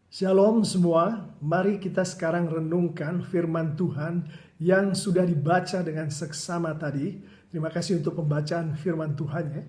Shalom semua, mari kita sekarang renungkan firman Tuhan yang sudah dibaca dengan seksama tadi. Terima kasih untuk pembacaan firman Tuhan ya.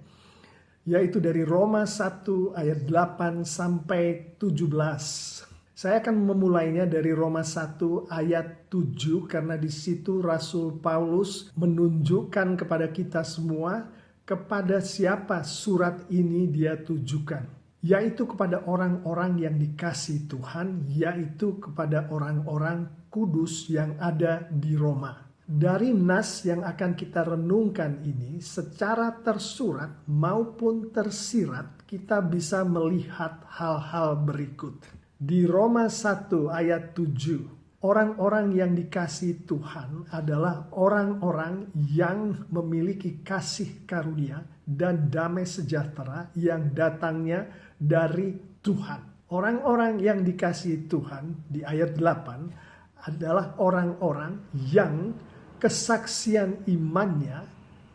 Yaitu dari Roma 1 ayat 8 sampai 17. Saya akan memulainya dari Roma 1 ayat 7 karena di situ Rasul Paulus menunjukkan kepada kita semua kepada siapa surat ini dia tujukan, yaitu kepada orang-orang yang dikasihi Tuhan, yaitu kepada orang-orang kudus yang ada di Roma. Dari nas yang akan kita renungkan ini, secara tersurat maupun tersirat, kita bisa melihat hal-hal berikut. Di Roma 1 ayat 7, orang-orang yang dikasihi Tuhan adalah orang-orang yang memiliki kasih karunia dan damai sejahtera yang datangnya dari Tuhan. Orang-orang yang dikasihi Tuhan di ayat 8 adalah orang-orang yang kesaksian imannya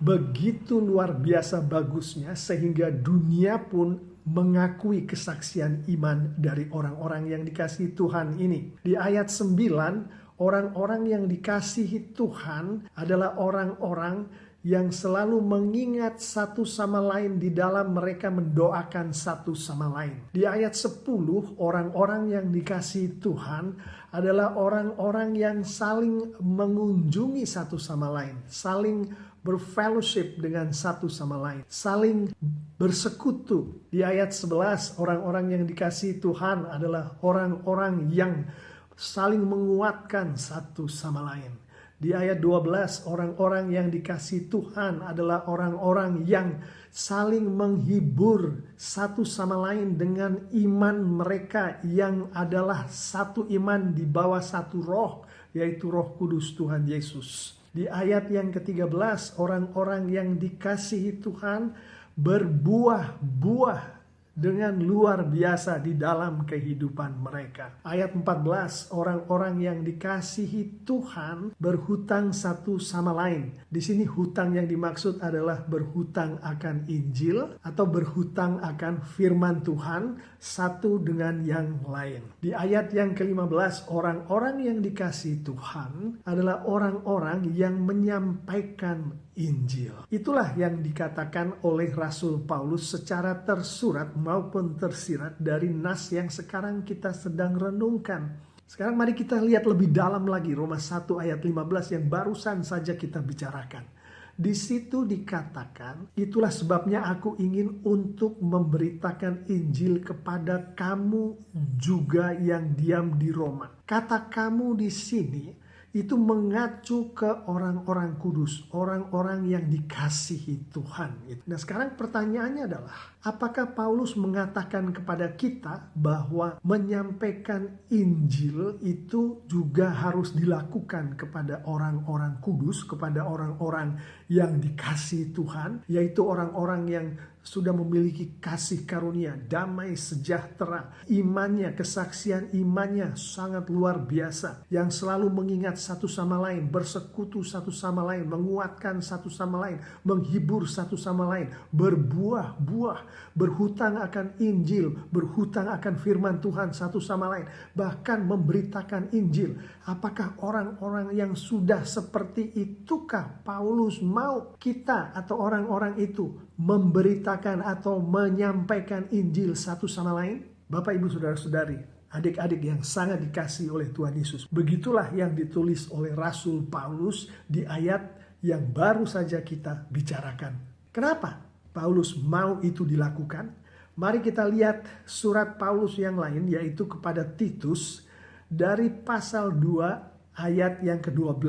begitu luar biasa bagusnya sehingga dunia pun mengakui kesaksian iman dari orang-orang yang dikasihi Tuhan ini. Di ayat 9, orang-orang yang dikasihi Tuhan adalah orang-orang yang selalu mengingat satu sama lain di dalam mereka mendoakan satu sama lain. Di ayat 10, orang-orang yang dikasihi Tuhan adalah orang-orang yang saling mengunjungi satu sama lain, saling berfellowship dengan satu sama lain, saling bersekutu. Di ayat 11, orang-orang yang dikasihi Tuhan adalah orang-orang yang saling menguatkan satu sama lain. Di ayat 12, orang-orang yang dikasihi Tuhan adalah orang-orang yang saling menghibur satu sama lain dengan iman mereka yang adalah satu iman di bawah satu roh, yaitu Roh Kudus Tuhan Yesus. Di ayat yang ke-13, orang-orang yang dikasihi Tuhan berbuah-buah dengan luar biasa di dalam kehidupan mereka. Ayat 14, orang-orang yang dikasihi Tuhan berhutang satu sama lain. Di sini hutang yang dimaksud adalah berhutang akan Injil atau berhutang akan firman Tuhan satu dengan yang lain. Di ayat yang ke-15, orang-orang yang dikasihi Tuhan adalah orang-orang yang menyampaikan Injil. Itulah yang dikatakan oleh Rasul Paulus secara tersurat maupun tersirat dari nas yang sekarang kita sedang renungkan. Sekarang mari kita lihat lebih dalam lagi Roma 1 ayat 15 yang barusan saja kita bicarakan. Di situ dikatakan, itulah sebabnya aku ingin untuk memberitakan Injil kepada kamu juga yang diam di Roma. Kata kamu di sini itu mengacu ke orang-orang kudus, orang-orang yang dikasihi Tuhan. Nah sekarang pertanyaannya adalah, apakah Paulus mengatakan kepada kita bahwa menyampaikan Injil itu juga harus dilakukan kepada orang-orang kudus, kepada orang-orang yang dikasihi Tuhan, yaitu orang-orang yang sudah memiliki kasih karunia, damai sejahtera, imannya, kesaksian imannya sangat luar biasa, yang selalu mengingat satu sama lain, bersekutu satu sama lain, menguatkan satu sama lain, menghibur satu sama lain, berbuah-buah, berhutang akan Injil, berhutang akan firman Tuhan satu sama lain, bahkan memberitakan Injil. Apakah orang-orang yang sudah seperti itukah Paulus mau kita atau orang-orang itu memberitakan atau menyampaikan Injil satu sama lain? Bapak, Ibu, Saudara-saudari, adik-adik yang sangat dikasihi oleh Tuhan Yesus. Begitulah yang ditulis oleh Rasul Paulus di ayat yang baru saja kita bicarakan. Kenapa Paulus mau itu dilakukan? Mari kita lihat surat Paulus yang lain, yaitu kepada Titus dari pasal 2 ayat yang ke-12.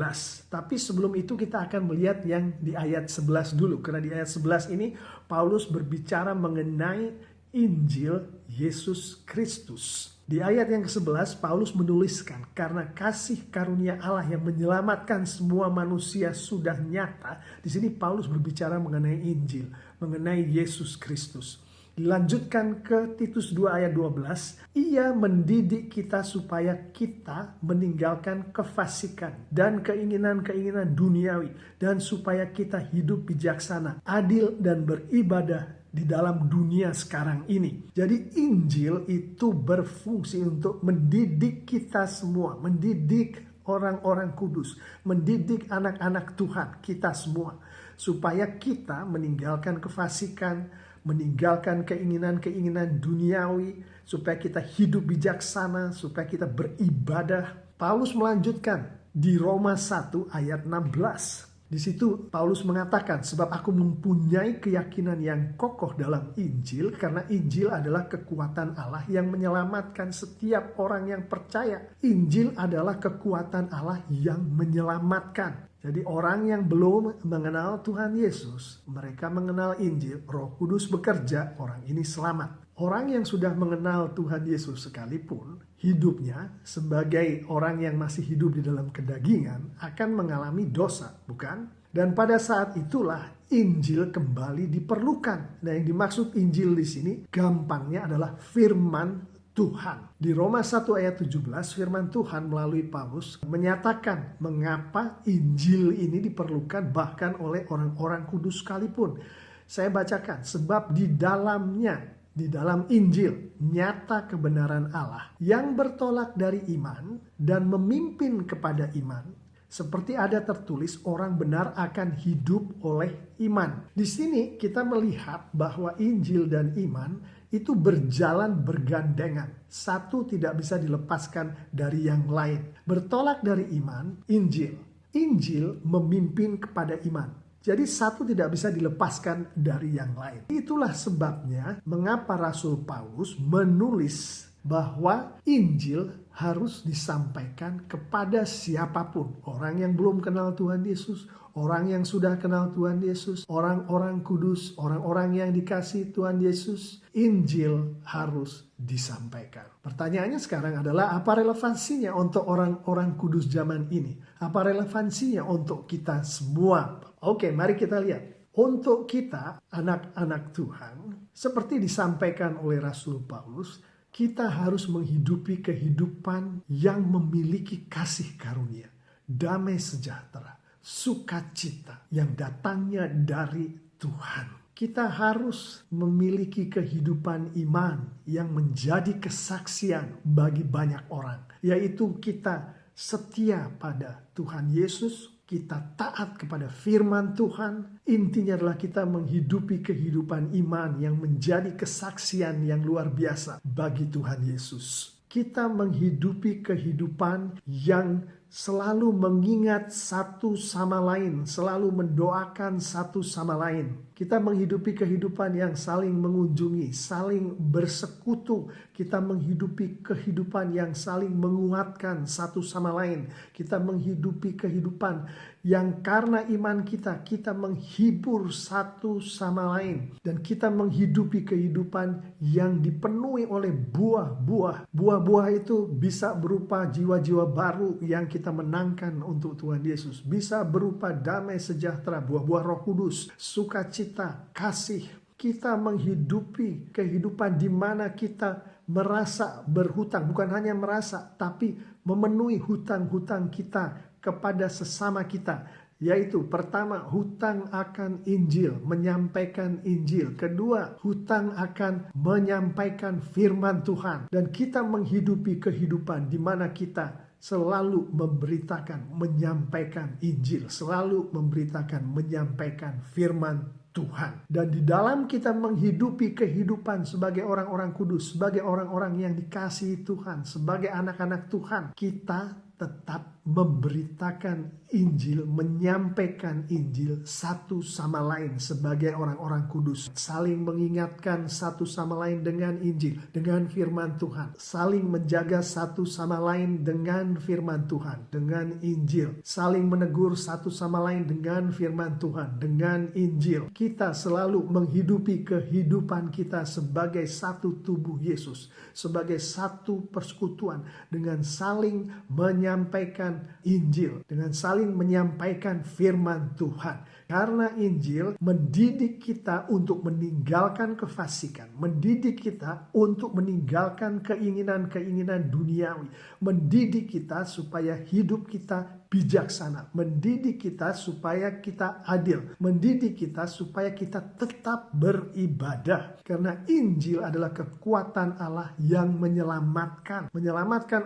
Tapi sebelum itu kita akan melihat yang di ayat 11 dulu. Karena di ayat 11 ini Paulus berbicara mengenai Injil Yesus Kristus. Di ayat yang ke-11 Paulus menuliskan, karena kasih karunia Allah yang menyelamatkan semua manusia sudah nyata. Di sini Paulus berbicara mengenai Injil, mengenai Yesus Kristus. Dilanjutkan ke Titus 2 ayat 12, ia mendidik kita supaya kita meninggalkan kefasikan dan keinginan-keinginan duniawi, dan supaya kita hidup bijaksana, adil, dan beribadah di dalam dunia sekarang ini. Jadi Injil itu berfungsi untuk mendidik kita semua, mendidik orang-orang kudus, mendidik anak-anak Tuhan, kita semua, supaya kita meninggalkan kefasikan, meninggalkan keinginan-keinginan duniawi, supaya kita hidup bijaksana, supaya kita beribadah. Paulus melanjutkan di Roma 1 ayat 16. Di situ Paulus mengatakan, sebab aku mempunyai keyakinan yang kokoh dalam Injil, karena Injil adalah kekuatan Allah yang menyelamatkan setiap orang yang percaya. Injil adalah kekuatan Allah yang menyelamatkan. Jadi orang yang belum mengenal Tuhan Yesus, mereka mengenal Injil, Roh Kudus bekerja, orang ini selamat. Orang yang sudah mengenal Tuhan Yesus sekalipun, hidupnya sebagai orang yang masih hidup di dalam kedagingan akan mengalami dosa, bukan? Dan pada saat itulah Injil kembali diperlukan. Nah, yang dimaksud Injil di sini gampangnya adalah firman Tuhan. Di Roma 1 ayat 17 firman Tuhan melalui Paulus menyatakan mengapa Injil ini diperlukan bahkan oleh orang-orang kudus sekalipun. Saya bacakan, sebab di dalam Injil nyata kebenaran Allah yang bertolak dari iman dan memimpin kepada iman. Seperti ada tertulis, orang benar akan hidup oleh iman. Di sini kita melihat bahwa Injil dan iman itu berjalan bergandengan. Satu tidak bisa dilepaskan dari yang lain. Bertolak dari iman, Injil. Injil memimpin kepada iman. Jadi satu tidak bisa dilepaskan dari yang lain. Itulah sebabnya mengapa Rasul Paulus menulis bahwa Injil harus disampaikan kepada siapapun. Orang yang belum kenal Tuhan Yesus, orang yang sudah kenal Tuhan Yesus, orang-orang kudus, orang-orang yang dikasihi Tuhan Yesus. Injil harus disampaikan. Pertanyaannya sekarang adalah, apa relevansinya untuk orang-orang kudus zaman ini? Apa relevansinya untuk kita semua? Oke, mari kita lihat. Untuk kita, anak-anak Tuhan, seperti disampaikan oleh Rasul Paulus, kita harus menghidupi kehidupan yang memiliki kasih karunia, damai sejahtera, sukacita yang datangnya dari Tuhan. Kita harus memiliki kehidupan iman yang menjadi kesaksian bagi banyak orang, yaitu kita setia pada Tuhan Yesus, kita taat kepada firman Tuhan. Intinya adalah kita menghidupi kehidupan iman yang menjadi kesaksian yang luar biasa bagi Tuhan Yesus. Kita menghidupi kehidupan yang selalu mengingat satu sama lain, selalu mendoakan satu sama lain. Kita menghidupi kehidupan yang saling mengunjungi, saling bersekutu. Kita menghidupi kehidupan yang saling menguatkan satu sama lain. Kita menghidupi kehidupan yang karena iman kita menghibur satu sama lain. Dan kita menghidupi kehidupan yang dipenuhi oleh buah-buah. Buah-buah itu bisa berupa jiwa-jiwa baru yang kita menangkan untuk Tuhan Yesus. Bisa berupa damai sejahtera, buah-buah Roh Kudus, sukacita, kasih. Kita menghidupi kehidupan di mana kita merasa berhutang, bukan hanya merasa, tapi memenuhi hutang-hutang kita kepada sesama kita. Yaitu pertama, hutang akan Injil, menyampaikan Injil. Kedua, hutang akan menyampaikan firman Tuhan. Dan kita menghidupi kehidupan di mana kita selalu memberitakan, menyampaikan Injil, selalu memberitakan, menyampaikan firman Tuhan. Dan di dalam kita menghidupi kehidupan sebagai orang-orang kudus, sebagai orang-orang yang dikasihi Tuhan, sebagai anak-anak Tuhan, kita tetap memberitakan Injil, menyampaikan Injil satu sama lain sebagai orang-orang kudus. Saling mengingatkan satu sama lain dengan Injil, dengan firman Tuhan. Saling menjaga satu sama lain dengan firman Tuhan, dengan Injil. Saling menegur satu sama lain dengan firman Tuhan, dengan Injil. Kita selalu menghidupi kehidupan kita sebagai satu tubuh Yesus, sebagai satu persekutuan, dengan saling menyampaikan Injil, dengan saling menyampaikan firman Tuhan. Karena Injil mendidik kita untuk meninggalkan kefasikan, mendidik kita untuk meninggalkan keinginan-keinginan duniawi, mendidik kita supaya hidup kita bijaksana, mendidik kita supaya kita adil, mendidik kita supaya kita tetap beribadah. Karena Injil adalah kekuatan Allah yang menyelamatkan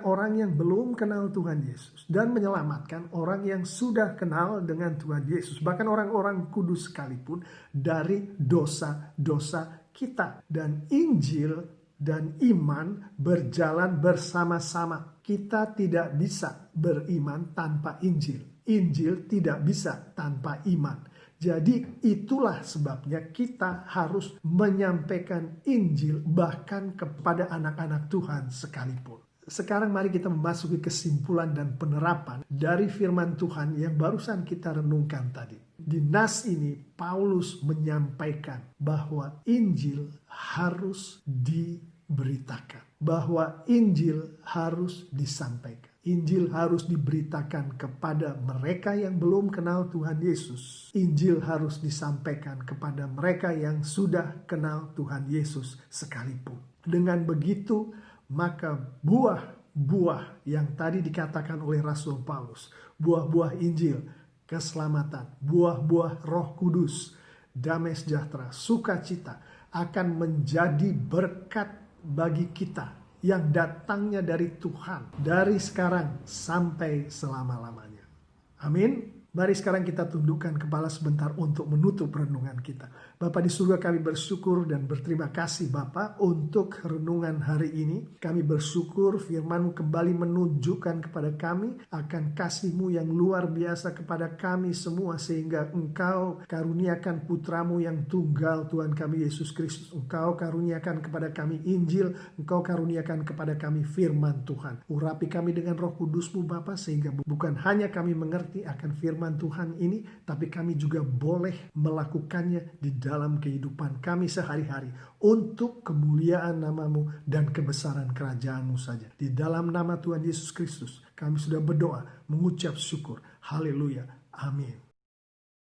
orang yang belum kenal Tuhan Yesus, dan menyelamatkan orang yang sudah kenal dengan Tuhan Yesus, bahkan orang-orang kudus sekalipun, dari dosa-dosa kita. Dan Injil dan iman berjalan bersama-sama. Kita tidak bisa beriman tanpa Injil. Injil tidak bisa tanpa iman. Jadi itulah sebabnya kita harus menyampaikan Injil bahkan kepada anak-anak Tuhan sekalipun. Sekarang mari kita memasuki kesimpulan dan penerapan dari firman Tuhan yang barusan kita renungkan tadi. Di nas ini Paulus menyampaikan bahwa Injil harus diberitakan, bahwa Injil harus disampaikan. Injil harus diberitakan kepada mereka yang belum kenal Tuhan Yesus. Injil harus disampaikan kepada mereka yang sudah kenal Tuhan Yesus sekalipun. Dengan begitu, maka buah-buah yang tadi dikatakan oleh Rasul Paulus, buah-buah Injil, keselamatan, buah-buah Roh Kudus, damai sejahtera, sukacita, akan menjadi berkat bagi kita yang datangnya dari Tuhan, dari sekarang sampai selama-lamanya. Amin. Mari sekarang kita tundukkan kepala sebentar untuk menutup renungan kita. Bapa di surga, kami bersyukur dan berterima kasih Bapa untuk renungan hari ini. Kami bersyukur firman-Mu kembali menunjukkan kepada kami akan kasih-Mu yang luar biasa kepada kami semua, sehingga Engkau karuniakan Putra-Mu yang tunggal, Tuhan kami Yesus Kristus. Engkau karuniakan kepada kami Injil, Engkau karuniakan kepada kami firman Tuhan. Urapi kami dengan Roh Kudus-Mu Bapa, sehingga bukan hanya kami mengerti akan firman Tuhan ini, tapi kami juga boleh melakukannya di dalam kehidupan kami sehari-hari untuk kemuliaan nama-Mu dan kebesaran kerajaan-Mu saja. Di dalam nama Tuhan Yesus Kristus kami sudah berdoa, mengucap syukur. Haleluya. Amin.